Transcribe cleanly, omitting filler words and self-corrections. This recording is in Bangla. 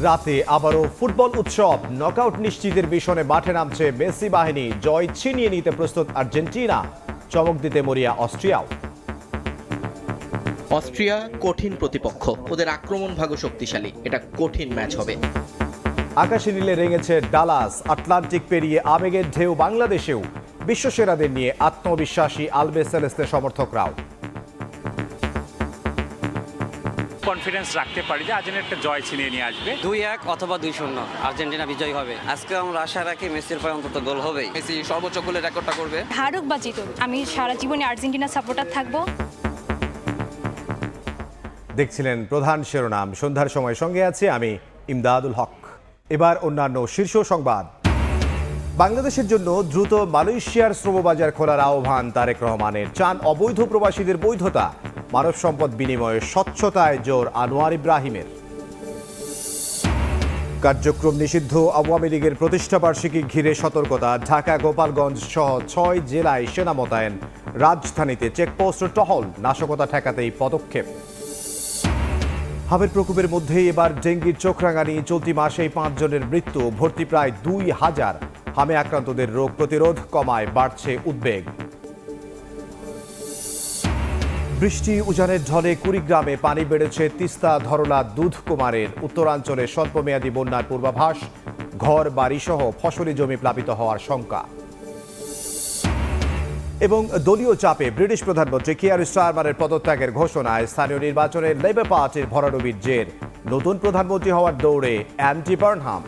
রাতে আবারও ফুটবল উৎসব। নকআউট নিশ্চিতের মিশনে মাঠে নামছে মেসি বাহিনী। জয় ছিনিয়ে নিতে প্রস্তুত আর্জেন্টিনা, চমক দিতে মরিয়া অস্ট্রিয়াও। অস্ট্রিয়া কঠিন প্রতিপক্ষ, ওদের আক্রমণ ভাগ্য শক্তিশালী, এটা কঠিন ম্যাচ হবে। আকাশে নীলে রেঙেছে ডালাস, আটলান্টিক পেরিয়ে আবেগের ঢেউ বাংলাদেশেও। বিশ্বসেরাদের নিয়ে আত্মবিশ্বাসী আলবে সেলেস্তে সমর্থকরাও। কনফিডেন্স রাখতে পারি যে আর্জেন্টিনা একটা জয় ছিনিয়ে নিয়ে আসবে। 2-1 অথবা 2-0 আর্জেন্টিনা বিজয়ী হবে। আজকে আমরা আশা রাখি মেসির পরে অন্তত গোল হবেই। মেসি সর্বোচ্চ গোলের রেকর্ডটা করবে। হারুক বা জিতুক, আমি সারা জীবনে আর্জেন্টিনা সাপোর্টার থাকবো। দেখছিলেন প্রধান শিরোনাম। সন্ধ্যার সময় সঙ্গে আছি আমি ইমদাদুল হক। এবার অন্যান্য শীর্ষ সংবাদ। বাংলাদেশের জন্য দ্রুত মালয়েশিয়ার শ্রমবাজার খোলার আহ্বান তারেক রহমানের। চান অবৈধ প্রবাসীদের বৈধতা, মানব সম্পদ বিনিময়ে স্বচ্ছতায় জোর আনোয়ার ইব্রাহিমের। কার্যক্রম নিষিদ্ধ আওয়ামী লীগের প্রতিষ্ঠাবার্ষিকী ঘিরে সতর্কতা। ঢাকা, গোপালগঞ্জ সহ 6 জেলায় সেনা মোতায়েন। রাজধানীতে চেকপোস্ট টহল, নাশকতা ঠেকাতেই পদক্ষেপ। হাবের প্রকোপের মধ্যেই এবার ডেঙ্গির চোখ রাঙানি। চলতি মাসেই 5 জনের মৃত্যু, ভর্তি প্রায় 2000। হামে আক্রান্তদের রোগ প্রতিরোধ কমায় বাড়ছে উদ্বেগ। বৃষ্টি উজানের ঢলে কুড়িগ্রামে পানি বেড়েছে। তিস্তা, ধরলা, দুধকুমারের। উত্তরাঞ্চলে স্বল্পমেয়াদী বন্যার পূর্বাভাস। ঘর বাড়ি সহ ফসলি জমি প্লাবিত হওয়ার শঙ্কা। এবং দলীয় চাপে ব্রিটিশ প্রধানমন্ত্রী কিয়ার স্টারমারের পদত্যাগের ঘোষণায় স্থানীয় নির্বাচনে লেবার পার্টির ভরাডুবির জের। নতুন প্রধানমন্ত্রী হওয়ার দৌড়ে অ্যান্ডি বার্নহাম।